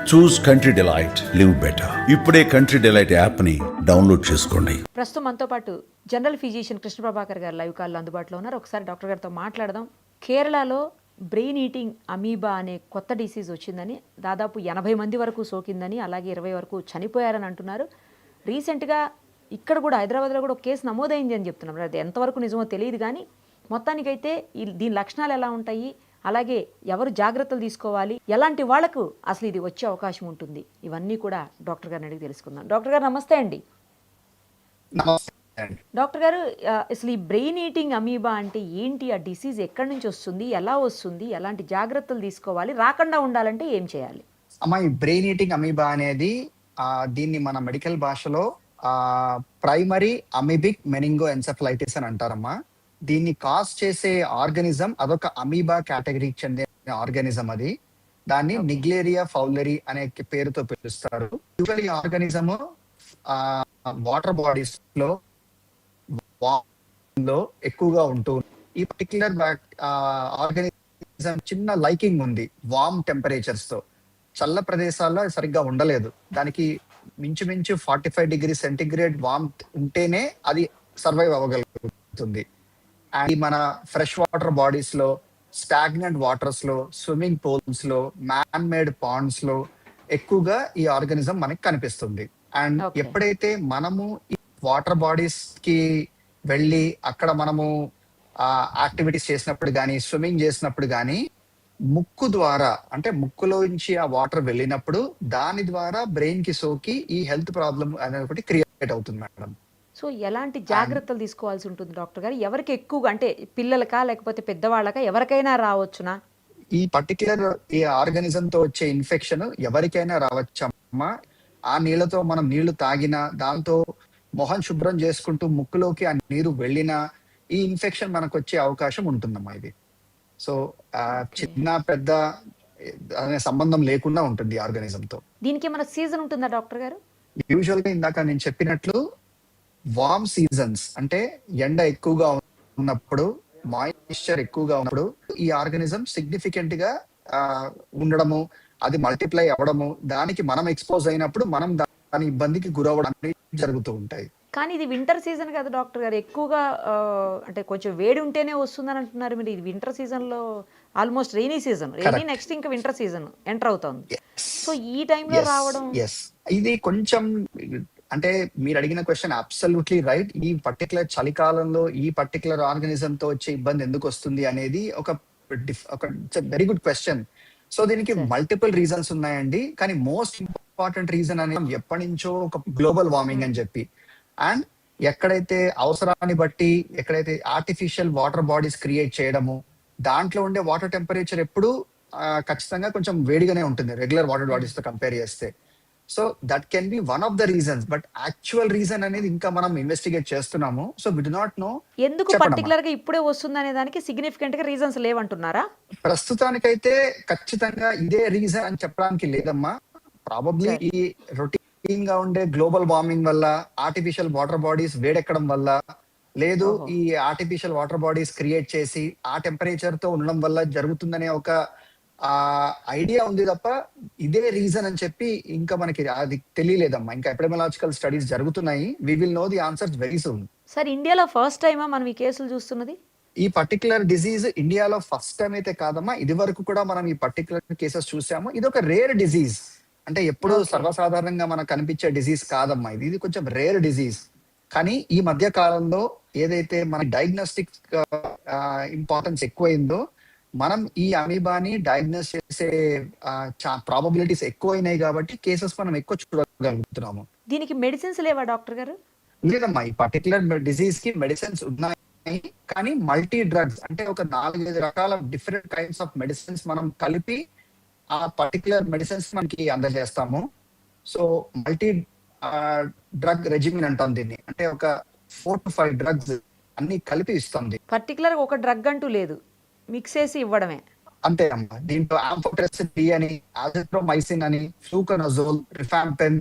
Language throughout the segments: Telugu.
చూస్ కంట్రీ డిలైట్, లివ్ బెటర్. ఇప్పుడే కంట్రీ డిలైట్ యాప్ ని డౌన్లోడ్ చేసుకోండి. ప్రస్తుతం మనతో పాటు జనరల్ ఫిజిషియన్ కృష్ణ ప్రభాకర్ గారు లైవ్ కాల్లో అందుబాటులో ఉన్నారు. ఒకసారి డాక్టర్ గారితో మాట్లాడదాం. కేరళలో బ్రెయిన్ ఈటింగ్ అమీబా అనే కొత్త డిసీజ్ వచ్చిందని, దాదాపు 80 మంది వరకు సోకిందని, అలాగే 20 వరకు చనిపోయారని అంటున్నారు. రీసెంట్గా ఇక్కడ కూడా హైదరాబాద్లో కూడా ఒక కేసు నమోదైంది అని చెప్తున్నారు. అది ఎంతవరకు నిజమో తెలియదు, కానీ మొత్తానికైతే దీని లక్షణాలు ఎలా ఉంటాయి, అలాగే ఎవరు జాగ్రత్తలు తీసుకోవాలి, ఎలాంటి వాళ్లకు అసలు ఇది వచ్చే అవకాశం ఉంటుంది, ఇవన్నీ కూడా డాక్టర్ గారిని అడిగి తెలుసుకుందాం. డాక్టర్ గారు నమస్తే అండి. డాక్టర్ గారు, అసలు ఈ బ్రెయిన్ ఈటింగ్ అమీబా అంటే ఏంటి, ఆ డిసీజ్ ఎక్కడి నుంచి వస్తుంది, ఎలా వస్తుంది, ఎలాంటి జాగ్రత్తలు తీసుకోవాలి, రాకుండా ఉండాలంటే ఏం చేయాలి? అమ్మా, ఈ బ్రెయిన్ ఈటింగ్ అమీబా అనేది దీన్ని మన మెడికల్ భాషలో ప్రైమరీ అమీబిక్ మెనింగో ఎన్సెఫలైటిస్ అని అంటారమ్మా. దీన్ని కాజ్ చేసే ఆర్గానిజం అదొక అమీబా కేటగిరీకి చెందిన ఆర్గానిజం. అది దాన్ని నిగ్లేరియా ఫౌలరీ అనే పేరుతో పిలుస్తారు. యూజువల్ ఈ ఆర్గానిజం వాటర్ బాడీస్ లో ఎక్కువగా ఉంటూ, ఈ పర్టిక్యులర్ ఆర్గానిజం చిన్న లైకింగ్ ఉంది వార్మ్ టెంపరేచర్స్ తో. చల్ల ప్రదేశాల్లో సరిగ్గా ఉండలేదు. దానికి మించుమించు 45 డిగ్రీ సెంటిగ్రేడ్ వార్మ్ ఉంటేనే అది సర్వైవ్ అవ్వగలుగుతుంది. అండ్ మన ఫ్రెష్ వాటర్ బాడీస్ లో, స్టాగ్నెంట్ వాటర్స్ లో, స్విమ్మింగ్ పూల్స్ లో, మ్యాన్ మేడ్ పాండ్స్ లో ఎక్కువగా ఈ ఆర్గానిజం మనకి కనిపిస్తుంది. అండ్ ఎప్పుడైతే మనము ఈ వాటర్ బాడీస్ కి వెళ్ళి అక్కడ మనము యాక్టివిటీస్ చేసినప్పుడు కానీ, స్విమ్మింగ్ చేసినప్పుడు కానీ, ముక్కు ద్వారా, అంటే ముక్కులోంచి ఆ వాటర్ వెళ్ళినప్పుడు దాని ద్వారా బ్రెయిన్ కి సోకి ఈ హెల్త్ ప్రాబ్లమ్ అనేది ఒకటి క్రియేట్ అవుతుంది మేడం. సో ఎలాంటి జాగ్రత్తలు తీసుకోవాల్సి ఉంటుంది డాక్టర్ గారు? ఎవరికి ఎక్కువగా, అంటే పిల్లలకా లేకపోతే పెద్దవాళ్ళకా, ఎవరికైనా రావచ్చునా? ఈ పర్టికులర్ ఈ ఆర్గానిజం తో వచ్చే ఇన్ఫెక్షన్ ఎవరికైనా రావచ్చమ్మా. ఆ నీళ్లతో మనం నీళ్లు తాగినా, దాంతో మొహం శుభ్రం చేసుకుంటూ ముక్కులోకి ఆ నీరు వెళ్ళినా ఈ ఇన్ఫెక్షన్ మనకు వచ్చే అవకాశం ఉంటుందమ్మా. ఇది సో చిన్న పెద్ద అనే సంబంధం లేకుండా ఉంటుంది ఆర్గానిజం తో. దీనికి మన సీజన్ ఉంటుందా డాక్టర్ గారు? యూజువల్ గా ఇందాక నేను చెప్పినట్లు వార్మ్ సీజన్స్, అంటే ఎండ ఎక్కువగా ఉన్నప్పుడు, మాయిశ్చర్ ఎక్కువగా ఉన్నప్పుడు ఈ ఆర్గానిజం సిగ్నిఫికెంట్ గా ఉండడము, అది మల్టిప్లై అవ్వడము, దానికి మనం ఎక్స్పోజ్ అయినప్పుడు మనం దాని ఇబ్బందికి గురవ్వడం జరుగుతూ ఉంటాయి. కానీ ఇది వింటర్ సీజన్ కదా డాక్టర్ గారు, ఎక్కువగా అంటే కొంచెం వేడి ఉంటేనే వస్తుందని అంటున్నారు మీరు. ఇది వింటర్ సీజన్ లో almost rainy season, rainy next ఇంకా వింటర్ సీజన్ ఎంటర్ అవుతుంది. సో ఈ టైంలో రావడం, ఇది కొంచెం, అంటే మీరు అడిగిన క్వశ్చన్ అబ్సల్యూట్లీ రైట్. ఈ పర్టికులర్ చలికాలంలో ఈ పర్టికులర్ ఆర్గానిజం తో వచ్చే ఇబ్బంది ఎందుకు వస్తుంది అనేది ఒక వెరీ గుడ్ క్వశ్చన్. సో దీనికి మల్టిపుల్ రీజన్స్ ఉన్నాయండి, కానీ మోస్ట్ ఇంపార్టెంట్ రీజన్ అనేది ఎప్పటి నుంచో ఒక గ్లోబల్ వార్మింగ్ అని చెప్పి, అండ్ ఎక్కడైతే అవసరాన్ని బట్టి ఎక్కడైతే ఆర్టిఫిషియల్ వాటర్ బాడీస్ క్రియేట్ చేయడము, దాంట్లో ఉండే వాటర్ టెంపరేచర్ ఎప్పుడు ఖచ్చితంగా కొంచెం వేడిగానే ఉంటుంది రెగ్యులర్ వాటర్ బాడీస్ తో కంపేర్ చేస్తే. So that can be one of the reasons, but actual reason అనేది ఇంకా మనం ఇన్వెస్టిగేట్ చేస్తున్నాము. So we do not know ఎందుకు పర్టికులర్ గా ఇప్పుడే వస్తుంది అనే దానికి సిగ్నిఫికెంట్ గా రీజన్స్ లేవంటున్నారా? ప్రస్తుతానికైతే ఖచ్చితంగా ఇదే రీజన్ అని చెప్పడానికి లేదమ్మా. ప్రాబబ్లీ ఈ రొటీన్ గా ఉండే గ్లోబల్ వార్మింగ్ వల్ల, ఆర్టిఫిషియల్ వాటర్ బాడీస్ వేడెక్కడం వల్ల, లేదు ఈ ఆర్టిఫిషియల్ వాటర్ బాడీస్ క్రియేట్ చేసి ఆ టెంపరేచర్ తో ఉండడం వల్ల జరుగుతుందనే ఒక ఐడియా ఉంది తప్ప ఇదే రీజన్ అని చెప్పి ఇంకా మనకి అది తెలియలేదమ్మా. ఇంకా ఎపిడెమియాలజికల్ స్టడీస్ జరుగుతున్నాయి. We will know the answers very soon. Sir, ఇండియాలో ఫస్ట్ టైమా మనం ఈ కేసులు చూస్తున్నది? ఈ పర్టికులర్ డిజీజ్ ఇండియాలో ఫస్ట్ టైం అయితే కాదమ్మా, ఇది వరకు కూడా మనం ఈ పర్టికులర్ కేసెస్ చూసాము. ఇది ఒక రేర్ డిజీజ్, అంటే ఎప్పుడు సర్వసాధారణంగా మనకు కనిపించే డిజీజ్ కాదమ్మా. ఇది కొంచెం రేర్ డిజీజ్. కానీ ఈ మధ్య కాలంలో ఏదైతే మన డయాగ్నోస్టిక్ ఇంపార్టెన్స్ ఎక్కువైందో, మనం ఈ అమీబాని డయాగ్నోస్ చేసే ప్రాబబిలిటీస్ ఎక్కువైనాయి కాబట్టి కేసెస్ మనం ఎక్కువ చూడగలుగుతున్నాము. దీనికి మెడిసిన్స్ లేవా డాక్టర్ గారు? లేదమ్మా, ఈ పర్టికులర్ డిజీజ్ కి మెడిసిన్స్ ఉన్నాయి, కానీ మల్టీ డ్రగ్స్, అంటే ఒక 4-5 రకాల డిఫరెంట్ కైండ్స్ ఆఫ్ మెడిసిన్స్ మనం కలిపి ఆ పర్టికులర్ మెడిసిన్స్ మనకి అందజేస్తాము. సో మల్టీ డ్రగ్ రెజిమిన్ అంటాం దీన్ని, అంటే ఒక 4 to 5 డ్రగ్స్ అన్ని కలిపి ఇస్తుంది. పర్టికులర్ ఒక డ్రగ్ అంటూ లేదు, మిక్స్ చేసి ఇవ్వడమే. అంతే అమ్మా. దీంట్లో ఆంఫోటెరసిన్ బి అని, అజిథ్రోమైసిన్ అని, ఫ్లూకనజోల్, రిఫాంపెన్,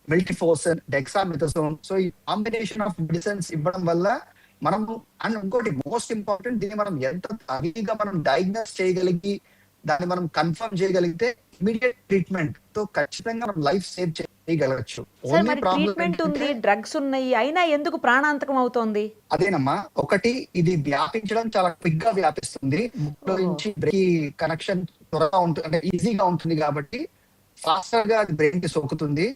మిల్టిఫోర్సిన్, డెక్సామెథసోన్, సో ఈ కాంబినేషన్ ఆఫ్ మెడిసిన్స్ ఇవ్వడం వల్ల మనము, అండ్ ఇంకోటి మోస్ట్ ఇంపార్టెంట్, దీన్ని మనం ఎంత అవిగా మనం డయాగ్నోస్ చేయగలిగి దాన్ని మనం కన్ఫర్మ్ చేయగలిగితే ఇమీడియట్ ట్రీట్మెంట్ తో ఖచ్చితంగా మనం లైఫ్ సేవ్ చేయగలగచ్చు. సార్ ఓన్లీ మరి ప్రాబ్లం ట్రీట్మెంట్ ఉంది, డ్రగ్స్ ఉన్నాయి, అయినా ఎందుకు ప్రాణాంతకం అవుతోంది? అదేనమ్మా, ఒకటి ఇది వ్యాపించడం చాలా క్విక్ గా వ్యాపిస్తుంది. ముక్కులో నుంచి బ్రెయిన్ కనెక్షన్ త్వరగా ఉంటుంది, అంటే ఈజీగా ఉంటుంది కాబట్టి ఫాస్టర్ గా అది బ్రెయిన్ కి సోకుతుంది.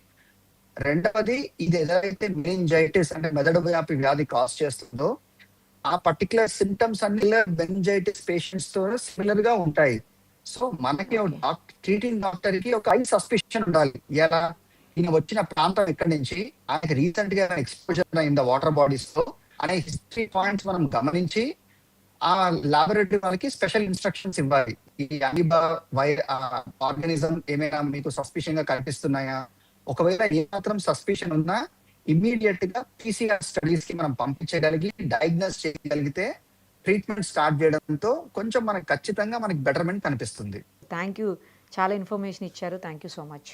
రెండవది, ఇది ఏదైతే మెనింజైటిస్ అంటే మెదడు వ్యాపి వ్యాధి కాజ్ చేస్తుందో ఆ పర్టికులర్ సిమ్టమ్స్ అన్ని మెనింజైటిస్ పేషెంట్స్ తో సిమిలర్ గా ఉంటాయి. సో మనకి ట్రీటింగ్ డాక్టర్ కి ఒక హై సస్పిషన్ ఉండాలి. ఎలా ఈయన వచ్చిన ప్రాంతం ఎక్కడి నుంచి, ఆయనకి రీసెంట్ గా ఎక్స్పోజర్ అయిందా వాటర్ బాడీస్ తో అనే హిస్టరీ పాయింట్స్ మనం గమనించి ఆ లాబొరేటరీ వాళ్ళకి స్పెషల్ ఇన్స్ట్రక్షన్స్ ఇవ్వాలి. ఈ అమీబా ఆర్గానిజం ఏమైనా మీకు సస్పిషన్ గా కనిపిస్తున్నాయా, ఒకవేళ ఏ మాత్రం సస్పిషన్ ఉన్నా ఇమ్మీడియట్ గా PCR స్టడీస్ కి మనం పంపించగలిగి డయాగ్నోస్ చేయగలిగితే ట్రీట్మెంట్ స్టార్ట్ చేయడంతో కొంచెం మనకి ఖచ్చితంగా మనకి బెటర్మెంట్ కనిపిస్తుంది. థ్యాంక్ యూ, చాలా ఇన్ఫర్మేషన్ ఇచ్చారు. Thank you so much.